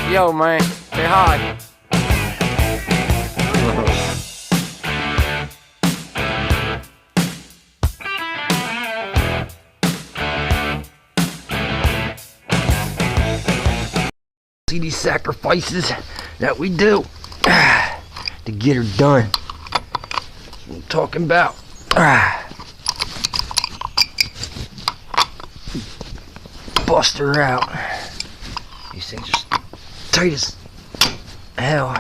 Yo, man, say hi. See these sacrifices that we do to get her done. That's what I'm talking about. Bust her out. These things are tight as hell.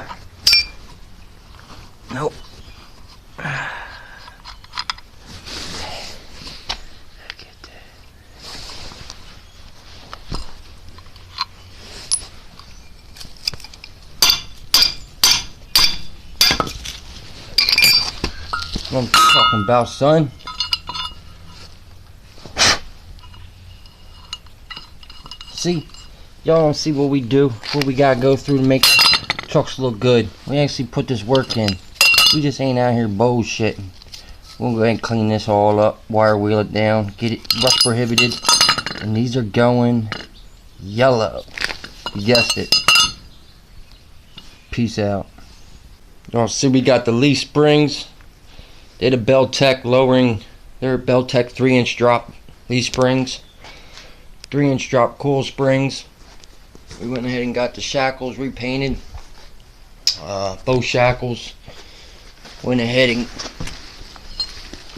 Nope. What I'm talking about, son. See, y'all don't see what we do, what we gotta go through to make trucks look good. We actually put this work in. We just ain't out here bullshitting. We'll go ahead and clean this all up, wire wheel it down, get it rust prohibited, and these are going yellow. You guessed it. Peace out. Y'all see we got the leaf springs. They're the Beltec lowering. They're Beltec 3-inch drop leaf springs. 3-inch drop coil springs. We went ahead and got the shackles repainted. Both shackles. Went ahead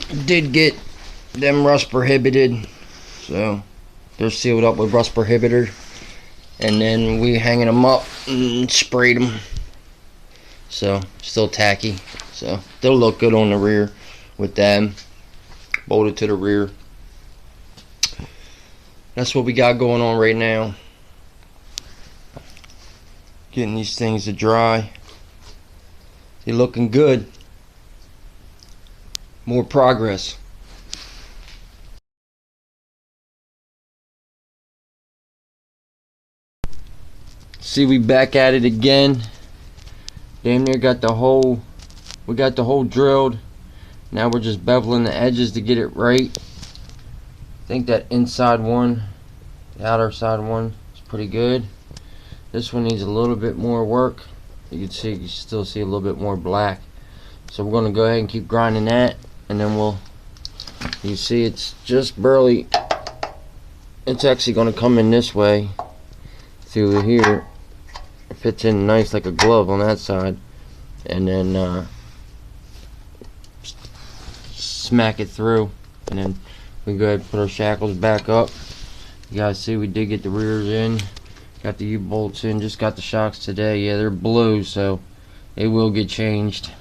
and did get them rust prohibited. So they're sealed up with rust prohibitor. And then we hanging them up and sprayed them. So still tacky. So they'll look good on the rear with them bolted to the rear. That's what we got going on right now. Getting these things to dry. They're looking good. More progress. See, we back at it again. Damn near got the hole. We got the hole drilled. Now we're just beveling the edges to get it right. I think that inside one, the outer side one, is pretty good. This one needs a little bit more work. You can still see a little bit more black. So we're gonna go ahead and keep grinding that, and then you see it's just barely, it's actually gonna come in this way through here. It fits in nice like a glove on that side, and then smack it through, and then we go ahead and put our shackles back up. You guys see we did get the rears in, got the U-bolts in, just got the shocks today. Yeah, they're blue, so they will get changed.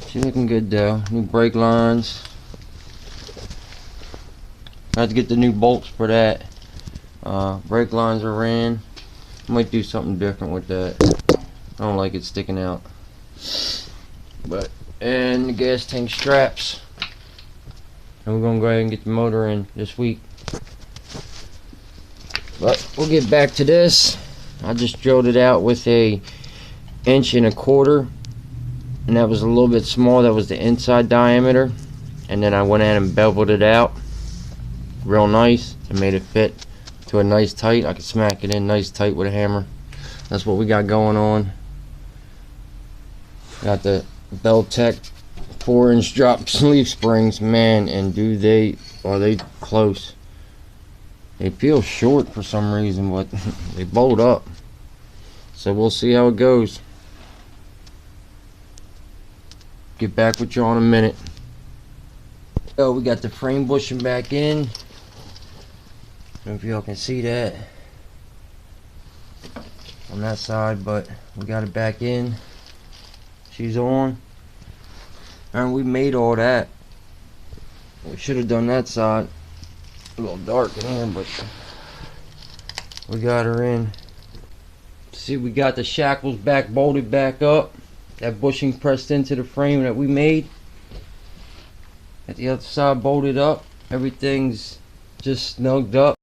She's looking good though. New brake lines. I have to get the new bolts for that. Brake lines are in. Might do something different with that. I don't like it sticking out. And the gas tank straps. And we're gonna go ahead and get the motor in this week. But we'll get back to this. I just drilled it out with a 1.25 inch, and that was a little bit small. That was the inside diameter, and then I went ahead and beveled it out real nice and made it fit to a nice tight. I could smack it in nice tight with a hammer. That's what we got going on. Got the Beltec 4-inch drop sleeve springs, man, and are they close. They feel short for some reason, but they bolt up. So we'll see how it goes. Get back with you in a minute. Oh, we got the frame bushing back in. I don't know if y'all can see that on that side, but we got it back in. She's on. And we made all that. We should have done that side. A little dark in here, but we got her in. See, we got the shackles back bolted back up. That bushing pressed into the frame that we made. At the other side bolted up. Everything's just snugged up.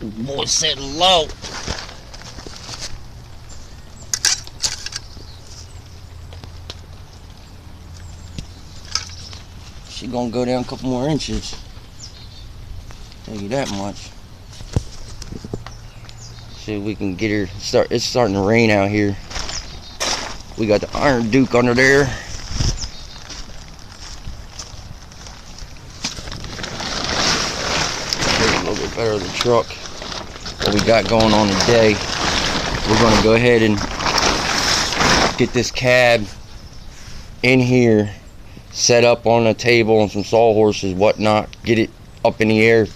Boy, set low. She gonna go down a couple more inches. Tell you that much. See if we can get her. It's starting to rain out here. We got the Iron Duke under there. A little bit better of the truck. What we got going on today, we're going to go ahead and get this cab in here, set up on a table and some sawhorses, whatnot, get it up in the air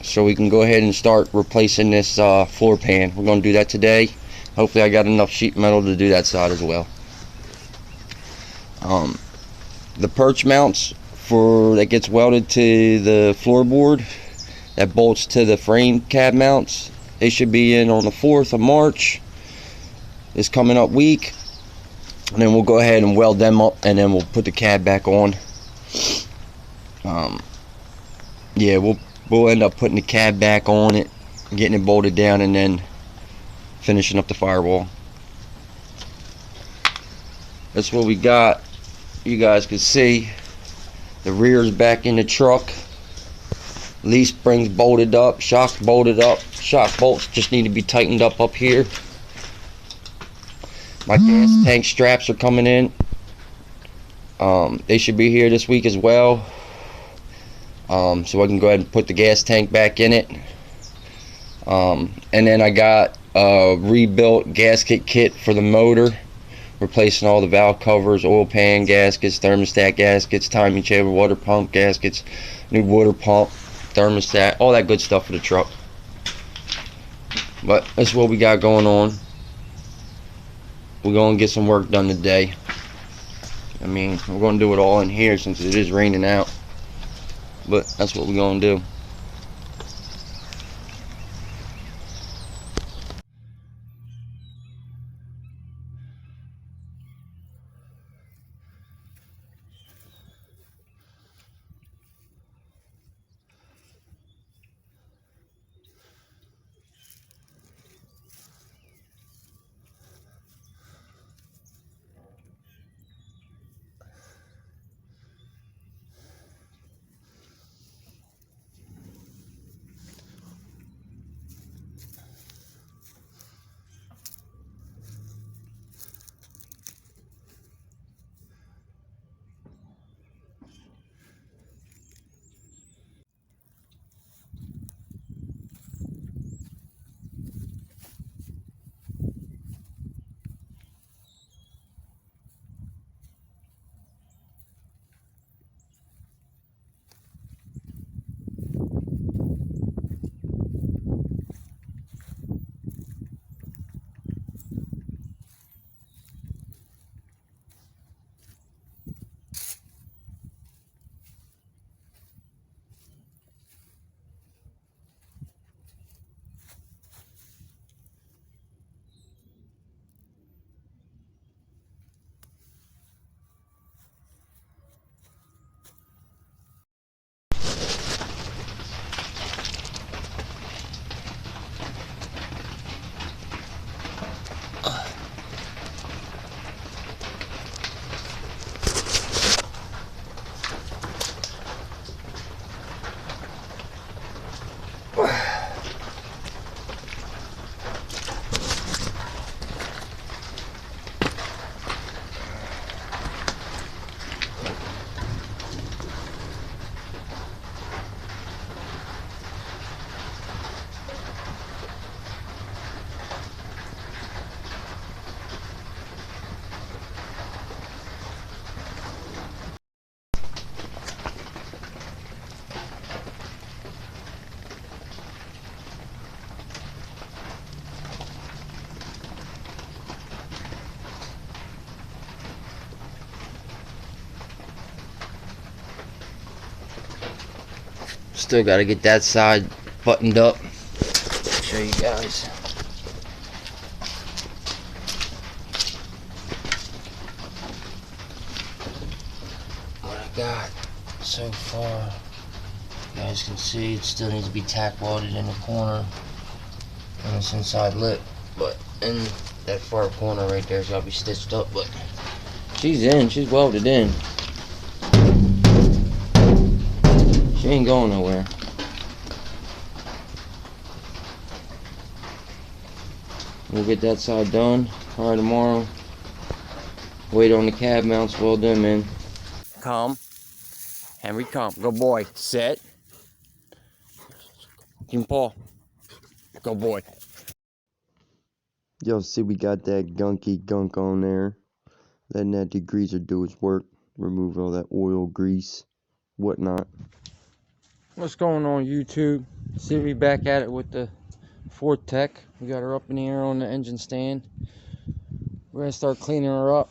so we can go ahead and start replacing this floor pan. We're going to do that today. Hopefully I got enough sheet metal to do that side as well. The perch mounts that gets welded to the floorboard that bolts to the frame cab mounts, they should be in on the 4th of March, this coming up week, and then we'll go ahead and weld them up, and then we'll put the cab back on. Yeah, we'll end up putting the cab back on it, getting it bolted down, and then finishing up the firewall. That's what we got. You guys can see the rear's back in the truck. Leaf springs bolted up, shocks bolted up. Shock bolts just need to be tightened up here. My gas tank straps are coming in. They should be here this week as well. So I can go ahead and put the gas tank back in it. And then I got a rebuilt gasket kit for the motor, replacing all the valve covers, oil pan gaskets, thermostat gaskets, timing chamber, water pump gaskets, new water pump, thermostat, all that good stuff for the truck. But that's what we got going on. We're going to get some work done today. I mean, we're going to do it all in here since it is raining out. But that's what we're going to do. Still got to get that side buttoned up. Show you guys. What I got so far. You guys can see it still needs to be tack welded in the corner on this inside lip, but in that far corner right there's gotta be stitched up. But she's in, she's welded in. She ain't going nowhere. We'll get that side done probably tomorrow. Wait on the cab mounts, weld them in. Come. Henry, come. Good boy. Sit. Give him paw. Good boy. Y'all see we got that gunky gunk on there. Letting that degreaser do its work. Remove all that oil, grease, whatnot. What's going on, YouTube? See, we back at it with the Ford Tech. We got her up in the air on the engine stand. We're gonna start cleaning her up,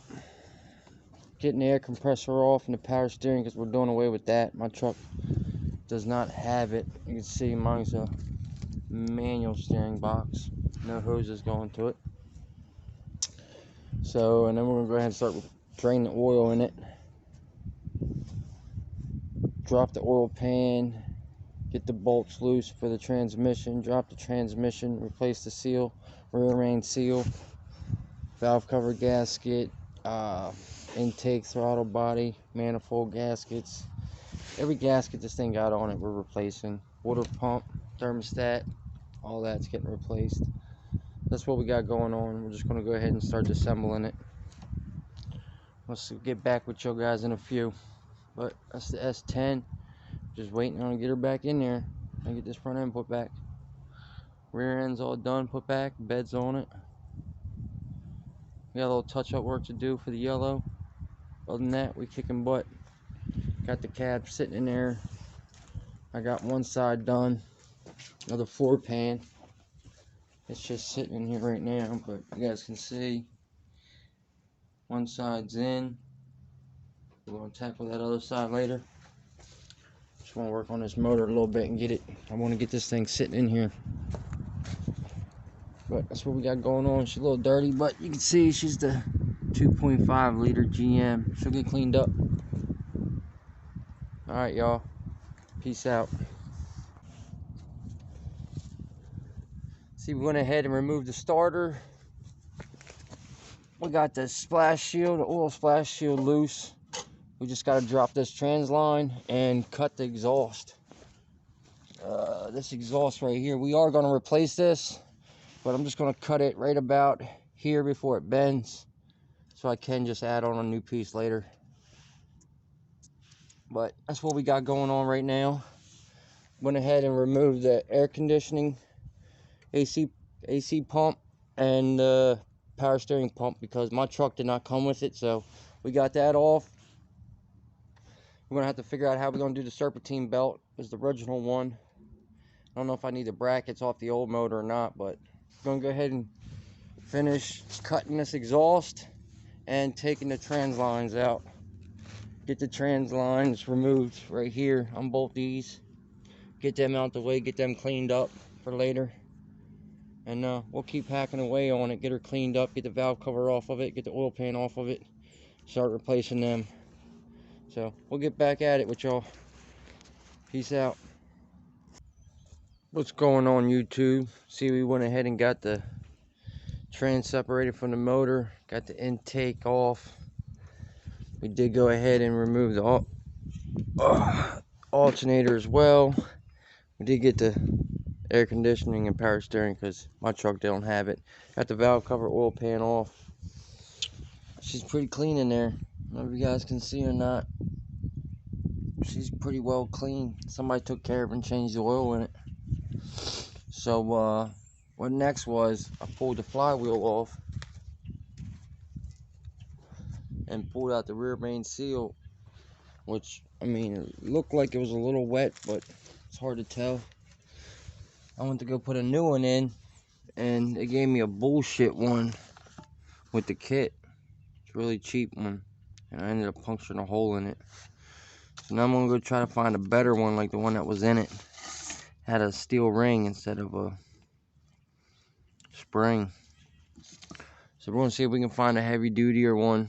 getting the air compressor off and the power steering because we're doing away with that. My truck does not have it. You can see mine's a manual steering box, no hoses going to it. So, and then we're gonna go ahead and start drain the oil in it. Drop the oil pan, get the bolts loose for the transmission, drop the transmission, replace the seal, rear main seal, valve cover gasket, intake, throttle body, manifold gaskets. Every gasket this thing got on it we're replacing. Water pump, thermostat, all that's getting replaced. That's what we got going on. We're just going to go ahead and start disassembling it. Let's get back with you guys in a few. But that's the S10. Just waiting on to get her back in there and get this front end put back. Rear end's all done, put back, bed's on it. We got a little touch-up work to do for the yellow. Other than that, we kicking butt. Got the cab sitting in there. I got one side done of the floor pan. It's just sitting in here right now, but you guys can see one side's in. We're going to tackle that other side later. Just want to work on this motor a little bit and get it. I want to get this thing sitting in here. But that's what we got going on. She's a little dirty, but you can see she's the 2.5 liter GM. She'll get cleaned up. Alright, y'all. Peace out. See, we went ahead and removed the starter. We got the splash shield, the oil splash shield loose. We just got to drop this trans line and cut the exhaust. This exhaust right here, we are going to replace this, but I'm just going to cut it right about here before it bends, so I can just add on a new piece later. But that's what we got going on right now. Went ahead and removed the air conditioning AC pump and the power steering pump because my truck did not come with it, so we got that off. We're gonna have to figure out how we're gonna do the serpentine belt. Is the original one. I don't know if I need the brackets off the old motor or not, but I'm gonna go ahead and finish cutting this exhaust and taking the trans lines out. Get the trans lines removed right here on both these. Get them out the way, get them cleaned up for later. And we'll keep hacking away on it, get her cleaned up, get the valve cover off of it, get the oil pan off of it, start replacing them. So we'll get back at it with y'all. Peace out. What's going on, YouTube? See, we went ahead and got the trans separated from the motor, got the intake off. We did go ahead and remove the alternator as well. We did get the air conditioning and power steering because my truck don't have it. Got the valve cover, oil pan off. She's pretty clean in there. I don't know if you guys can see or not. She's pretty well clean. Somebody took care of it and changed the oil in it. So what next was I pulled the flywheel off and pulled out the rear main seal, which, I mean, it looked like it was a little wet, but it's hard to tell. I went to go put a new one in, and they gave me a bullshit one with the kit. It's a really cheap one, and I ended up puncturing a hole in it. So now I'm gonna go try to find a better one, like the one that was in it. Had a steel ring instead of a spring. So we're gonna see if we can find a heavy duty or one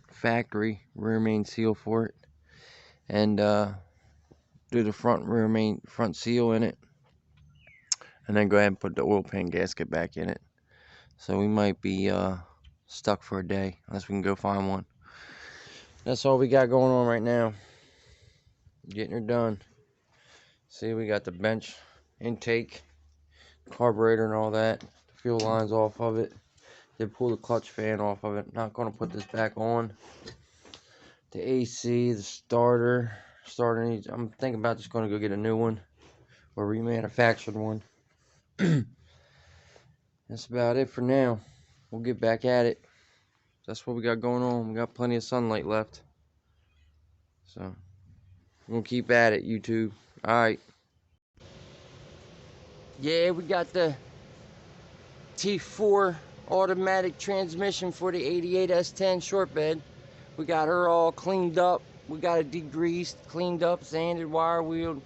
factory rear main seal for it, and do do the front seal in it, and then go ahead and put the oil pan gasket back in it. So we might be stuck for a day unless we can go find one. That's all we got going on right now. Getting her done. See, we got the bench intake, carburetor and all that. The fuel lines off of it. Did pull the clutch fan off of it. Not going to put this back on. The AC, the starter needs, I'm thinking about just going to go get a new one or remanufactured one. That's about it for now. We'll get back at it. That's what we got going on. We got plenty of sunlight left. So, we'll keep at it, YouTube. Alright. Yeah, we got the T4 automatic transmission for the 88 S10 short bed. We got her all cleaned up. We got it degreased, cleaned up, sanded, wire wheeled,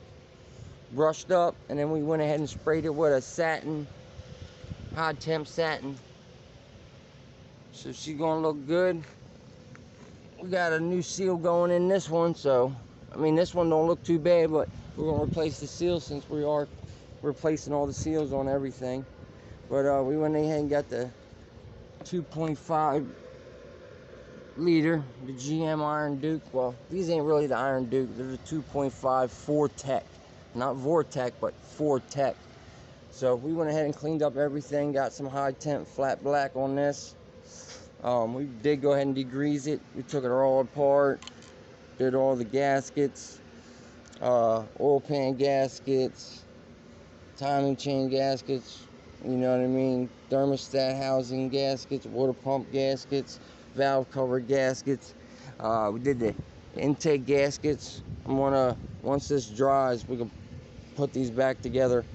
brushed up, and then we went ahead and sprayed it with a satin, high temp satin. So she's gonna look good. We got a new seal going in this one, so I mean this one don't look too bad, but we're gonna replace the seal since we are replacing all the seals on everything. But we went ahead and got the 2.5 liter, the GM Iron Duke. Well, these ain't really the Iron Duke, they're the 2.5 4Tech, not Vortec, but 4Tech. So we went ahead and cleaned up everything, got some high temp flat black on this. We did go ahead and degrease it. We took it all apart, did all the gaskets, oil pan gaskets, timing chain gaskets, you know what I mean, thermostat housing gaskets, water pump gaskets, valve cover gaskets. We did the intake gaskets. I'm gonna, once this dries, we can put these back together.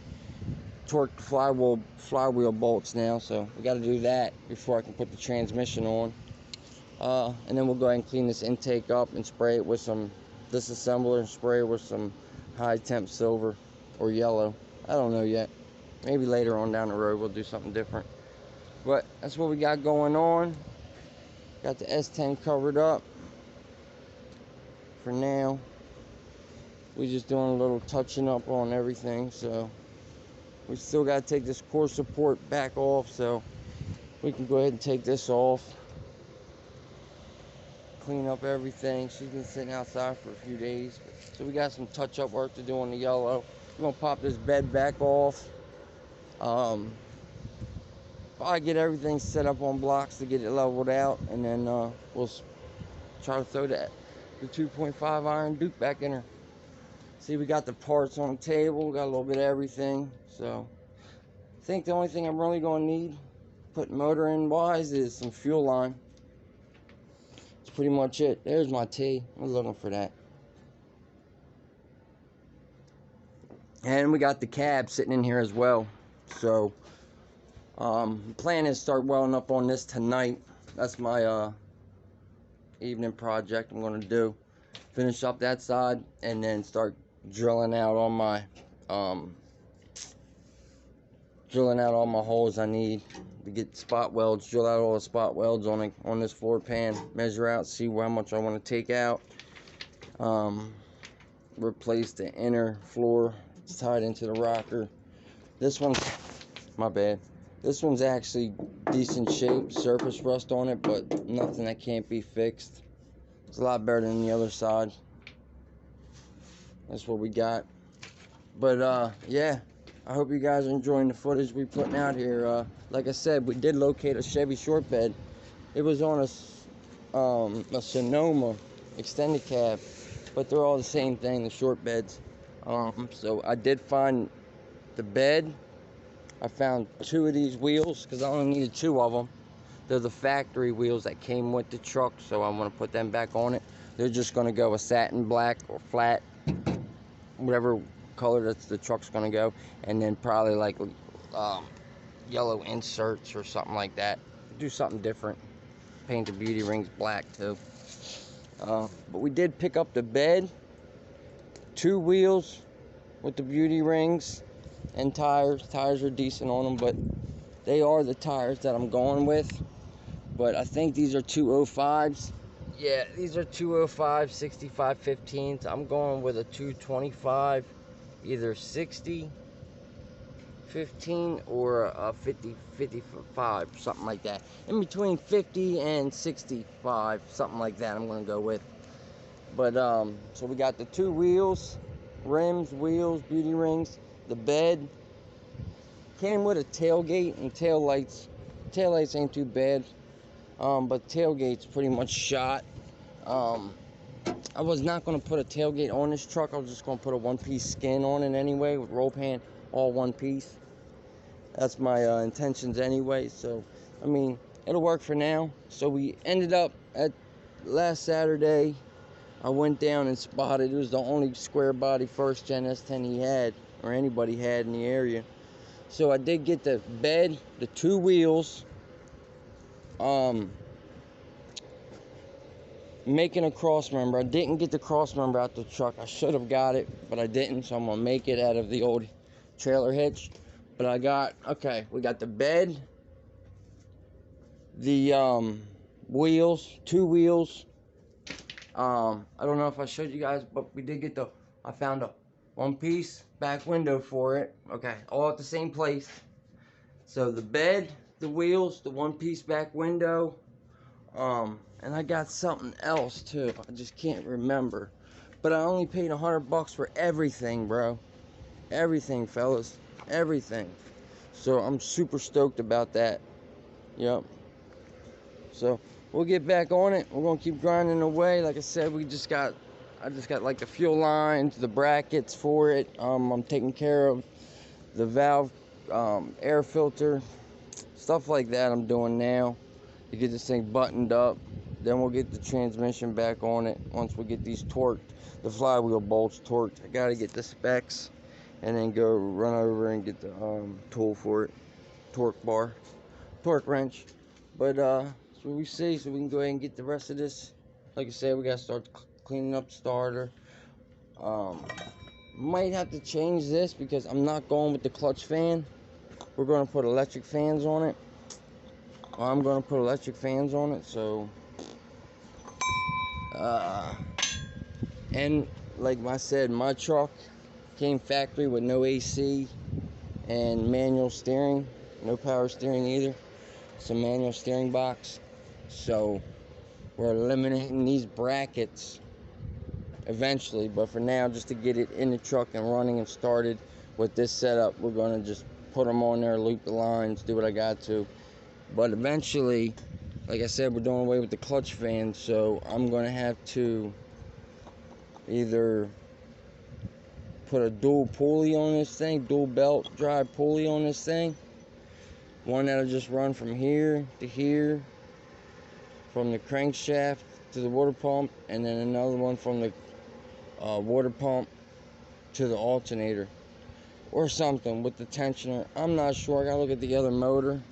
Torque flywheel bolts now, so we got to do that before I can put the transmission on. And then we'll go ahead and clean this intake up and spray it with some disassembler and spray it with some high temp silver or yellow. I don't know yet. Maybe later on down the road we'll do something different. But that's what we got going on. Got the S10 covered up for now. We're just doing a little touching up on everything, so we still got to take this core support back off, so we can go ahead and take this off, clean up everything. She's been sitting outside for a few days, so we got some touch-up work to do on the yellow. We're gonna pop this bed back off. Probably get everything set up on blocks to get it leveled out, and then we'll try to throw the 2.5 Iron Duke back in her. See, we got the parts on the table, got a little bit of everything. So I think the only thing I'm really going to need, put motor in wise, is some fuel line. That's pretty much it. There's my T. I was looking for that. And we got the cab sitting in here as well. So the plan is start welding up on this tonight. That's my evening project I'm going to do. Finish up that side and then start drilling out all my holes I need to get spot welds. Drill out all the spot welds on this floor pan. Measure out, see how much I want to take out. Replace the inner floor. It's tied into the rocker. This one's, my bad. This one's actually decent shape. Surface rust on it, but nothing that can't be fixed. It's a lot better than the other side. That's what we got. But yeah, I hope you guys are enjoying the footage we're putting out here. Like I said, we did locate a Chevy short bed. It was on a Sonoma extended cab, but they're all the same thing, the short beds. So I did find the bed. I found 2 of these wheels because I only needed 2 of them. They're the factory wheels that came with the truck, so I'm going to put them back on it. They're just going to go a satin black or flat, whatever color that's the truck's going to go, and then probably like yellow inserts or something like that. Do something different. Paint the beauty rings black too. But we did pick up the bed, 2 wheels with the beauty rings, and tires. Tires are decent on them, but they are the tires that I'm going with. But I think these are 205s. Yeah, these are 205 65 15s. I'm going with a 225, either 60 15 or a 50 55, something like that. In between 50 and 65, something like that. I'm gonna go with. But so we got the two wheels, rims, wheels, beauty rings, the bed. Came with a tailgate and tail lights. Tail lights ain't too bad, but tailgate's pretty much shot. I was not going to put a tailgate on this truck. I was just going to put a one-piece skin on it anyway, with roll pan, all one piece. That's my intentions anyway. So, I mean, it'll work for now. So we ended up at last Saturday. I went down and spotted. It was the only square body first gen S10 he had, or anybody had in the area. So I did get the bed, the two wheels, making a cross member. I didn't get the cross member out the truck. I should have got it, but I didn't. So I'm gonna make it out of the old trailer hitch. But I got, okay, we got the bed, the wheels, two wheels. I don't know if I showed you guys, but we did get I found a one piece back window for it. Okay, all at the same place. So the bed, the wheels, the one piece back window. And I got something else too. I just can't remember. But I only paid $100 for everything, bro. Everything, fellas. Everything. So I'm super stoked about that. Yep. So we'll get back on it. We're gonna keep grinding away. Like I said, I just got like the fuel lines, the brackets for it. I'm taking care of the valve, air filter, stuff like that. I'm doing now to get this thing buttoned up. Then we'll get the transmission back on it once we get these torqued, the flywheel bolts torqued. I gotta get the specs and then go run over and get the tool for it, torque bar, torque wrench. But so we see, so we can go ahead and get the rest of this. Like I said, we gotta start cleaning up the starter. Might have to change this because I'm not going with the clutch fan. We're gonna put electric fans on it. I'm gonna put electric fans on it, so and like I said, my truck came factory with no AC and manual steering, no power steering either. It's a manual steering box. So we're eliminating these brackets eventually, but for now, just to get it in the truck and running and started with this setup, we're gonna just put them on there, loop the lines, do what I got to. But eventually, like I said, we're doing away with the clutch fan, so I'm gonna have to either put a dual pulley on this thing, dual belt drive pulley on this thing. One that'll just run from here to here, from the crankshaft to the water pump, and then another one from the water pump to the alternator, or something with the tensioner. I'm not sure. I gotta look at the other motor.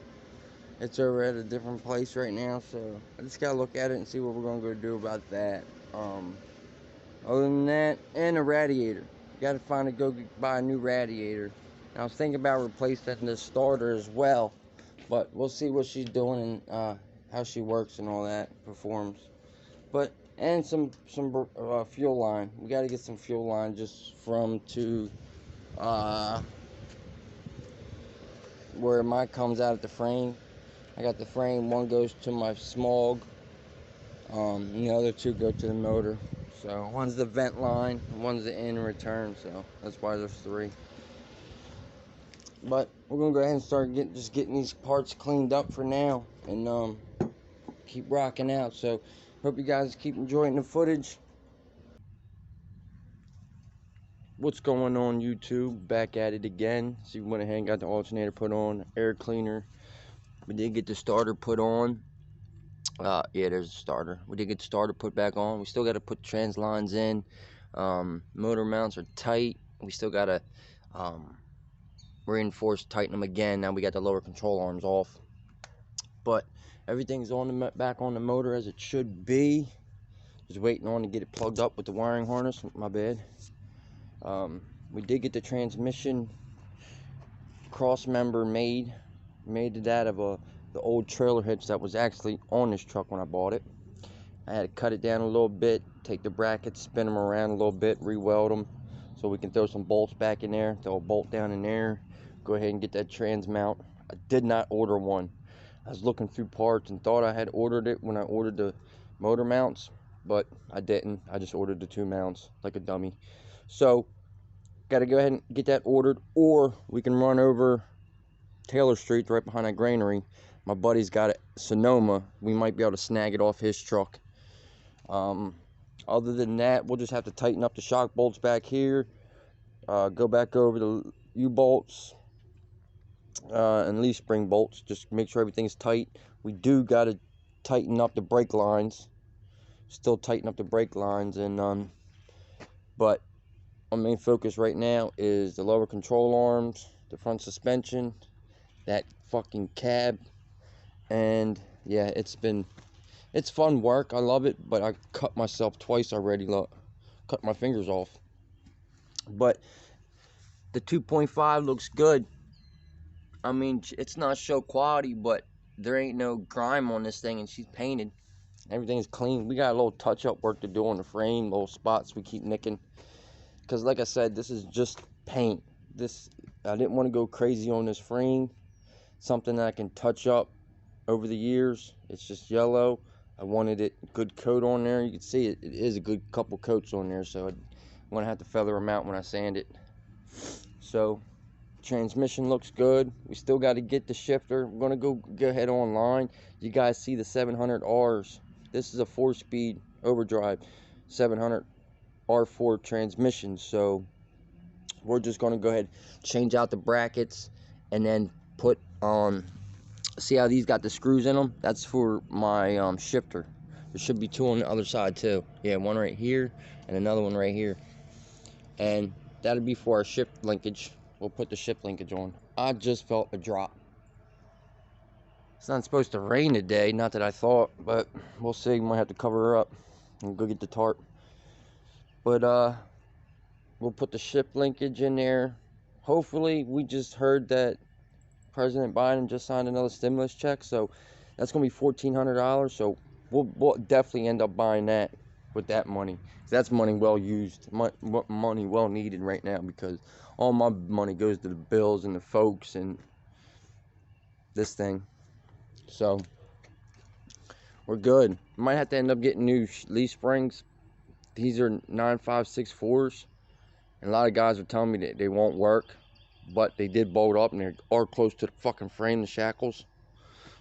It's over at a different place right now, so I just gotta look at it and see what we're gonna go do about that. Other than that, and a radiator. Gotta go buy a new radiator. And I was thinking about replacing the starter as well, but we'll see what she's doing and how she works and all that, performs. But and some fuel line. We gotta get some fuel line just from to where mine comes out at the frame. I got the frame. One goes to my smog. And the other two go to the motor. So one's the vent line, one's the in and return. So that's why there's three. But we're gonna go ahead and start getting these parts cleaned up for now, and keep rocking out. So hope you guys keep enjoying the footage. What's going on, YouTube? Back at it again. So we went ahead and got the alternator put on, air cleaner. We did get the starter put on. Yeah, there's the starter. We did get the starter put back on. We still got to put trans lines in. Motor mounts are tight. We still got to reinforce, tighten them again. Now we got the lower control arms off. But everything's back on the motor as it should be. Just waiting on to get it plugged up with the wiring harness. My bad. We did get the transmission cross member made it out of the old trailer hitch that was actually on this truck when I bought it. I had to cut it down a little bit, take the brackets, spin them around a little bit, re-weld them so we can throw some bolts back in there, throw a bolt down in there, go ahead and get that trans mount. I did not order one. I was looking through parts and thought I had ordered it when I ordered the motor mounts, but I didn't. I just ordered the 2 mounts like a dummy. So got to go ahead and get that ordered, or we can run over Taylor Street right behind that granary. My buddy's got it, Sonoma. We might be able to snag it off his truck. Other than that, we'll just have to tighten up the shock bolts back here, go back over the U-bolts and leaf spring bolts, just make sure everything's tight. We do got to tighten up the brake lines, still tighten up the brake lines, and but our main focus right now is the lower control arms, the front suspension, that fucking cab, and yeah, it's fun work. I love it, but I cut myself twice already. Look, cut my fingers off. But the 2.5 looks good. I mean, it's not show quality, but there ain't no grime on this thing, and she's painted. Everything's clean. We got a little touch-up work to do on the frame, little spots we keep nicking. Because like I said, this is just paint. I didn't want to go crazy on this frame. Something that I can touch up over the years. It's just yellow. I wanted it good coat on there. You can see it is a good couple coats on there, so I'm gonna have to feather them out when I sand it. So transmission looks good. We still got to get the shifter. We're gonna go ahead online. You guys see the 700Rs. This is a 4-speed overdrive 700 R4 transmission, so we're just gonna go ahead, change out the brackets, and then put on. See how these got the screws in them? That's for my shifter. There should be 2 on the other side too. Yeah, one right here and another one right here. And that'll be for our shift linkage. We'll put the shift linkage on. I just felt a drop. It's not supposed to rain today, not that I thought, but we'll see. Might have to cover her up and go get the tarp. But we'll put the shift linkage in there. Hopefully, we just heard that President Biden just signed another stimulus check, so that's gonna be $1,400. So we'll definitely end up buying that with that money. That's money well used, money well needed right now, because all my money goes to the bills and the folks and this thing. So we're good. Might have to end up getting new leaf springs. These are 9564s, and a lot of guys are telling me that they won't work, but they did bolt up and they are close to the fucking frame, the shackles.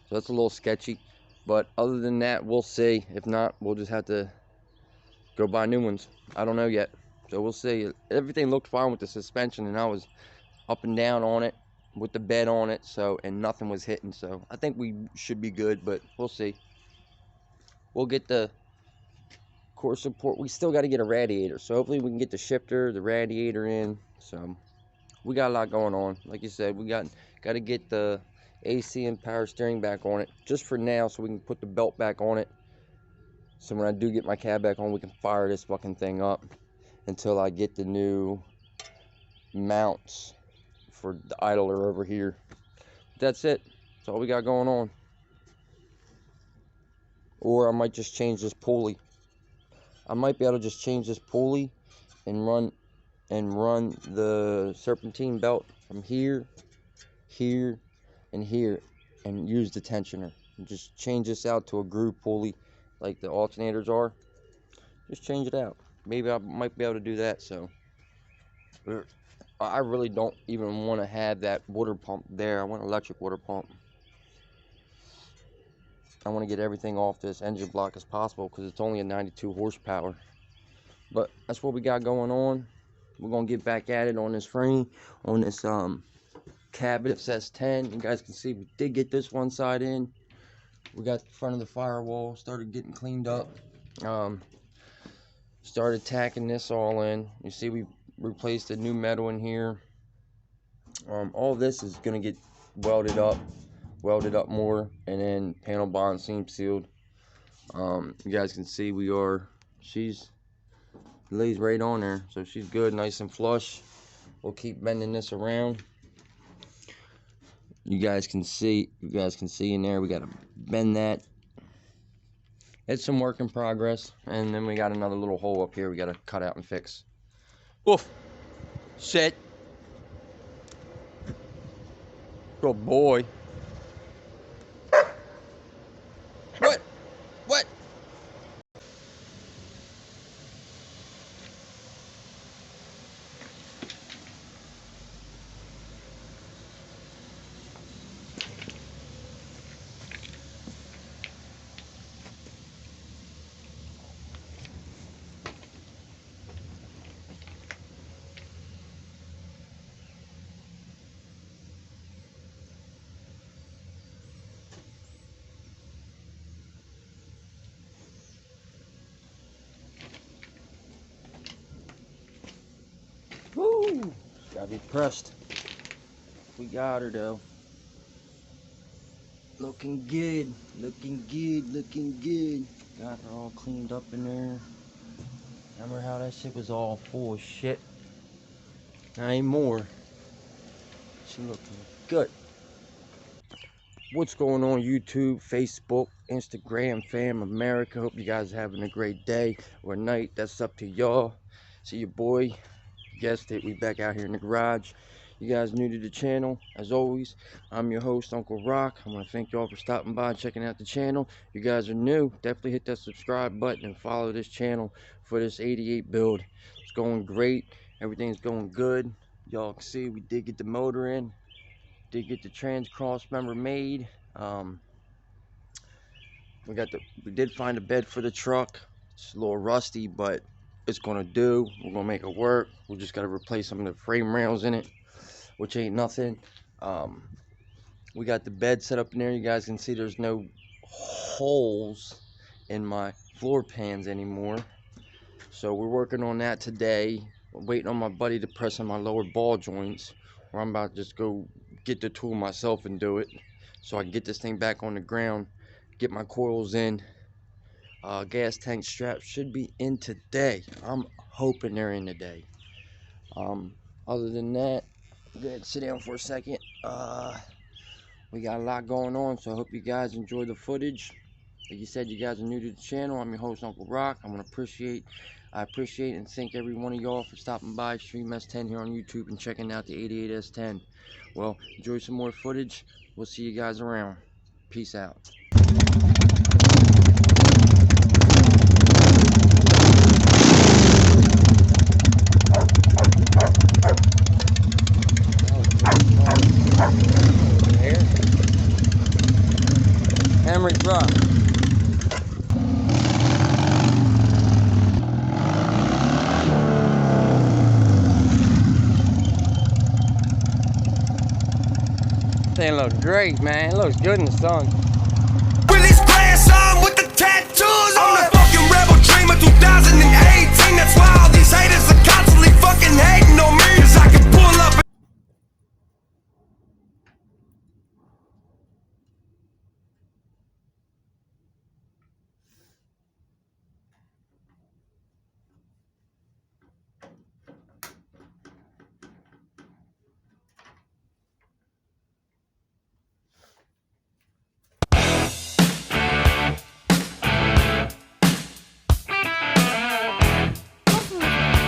So that's a little sketchy. But other than that, we'll see. If not, we'll just have to go buy new ones. I don't know yet. So we'll see. Everything looked fine with the suspension, and I was up and down on it with the bed on it, so, and nothing was hitting. So I think we should be good, but we'll see. We'll get the core support. We still got to get a radiator, so hopefully we can get the shifter, the radiator in. So we got a lot going on. Like you said, we got to get the AC and power steering back on it just for now, so we can put the belt back on it, so when I do get my cab back on, we can fire this fucking thing up until I get the new mounts for the idler over here. That's it. That's all we got going on. Or I might just change this pulley. I might be able to just change this pulley and run the serpentine belt from here, here, and here, and use the tensioner. And just change this out to a groove pulley like the alternators are. Just change it out. Maybe I might be able to do that. So I really don't even want to have that water pump there. I want an electric water pump. I want to get everything off this engine block as possible, because it's only a 92 horsepower. But that's what we got going on. We're going to get back at it on this frame, on this cabinet s10. You guys can see we did get this one side in. We got the front of the firewall started getting cleaned up. Started tacking this all in. You see we replaced the new metal in here. All this is going to get welded up more, and then panel bond seam sealed. You guys can see she's lays right on there, so she's good, nice and flush. We'll keep bending this around. You guys can see in there, we got to bend that It's some work in progress. And then we got another little hole up here we got to cut out and fix. Oof. Sit. Good boy. What? What? Woo! Gotta be pressed. We got her though. Looking good, looking good, looking good. Got her all cleaned up in there. Remember how that shit was all full of shit? Not anymore. She looking good. What's going on YouTube, Facebook, Instagram, fam, America? Hope you guys are having a great day or night. That's up to y'all. See your boy. Guessed it, we back out here in the garage. You guys new to the channel, as always, I'm your host, Uncle Rock. I want to thank y'all for stopping by and checking out the channel. You guys are new, definitely hit that subscribe button and follow this channel for this 88 build. It's going great, everything's going good. Y'all can see we did get the motor in, did get the trans cross member made. We did find a bed for the truck. It's a little rusty, but it's gonna do. We're gonna make it work. We just gotta replace some of the frame rails in it, which ain't nothing. We got the bed set up in there. You guys can see there's no holes in my floor pans anymore, so we're working on that today. I'm waiting on my buddy to press on my lower ball joints, or I'm about to just go get the tool myself and do it so I can get this thing back on the ground, get my coils in. Gas tank straps should be in today. I'm hoping they're in today. Other than that, go ahead and sit down for a second. We got a lot going on, so I hope you guys enjoy the footage. Like you said, you guys are new to the channel. I'm your host, Uncle Rock. I appreciate and thank every one of y'all for stopping by Stream S10 here on YouTube and checking out the 88 S10. Well, enjoy some more footage. We'll see you guys around. Peace out. Hammer drop. Thing looks great, man. It looks good in the sun. Willie's playing song with the tattoos on the fucking rebel dream of 2018. That's why all these haters are constantly fucking hating on me. 'Cause I can pull up.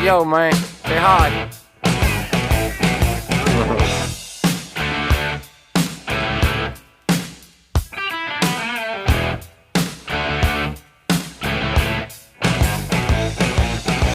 Yo, man, say hi.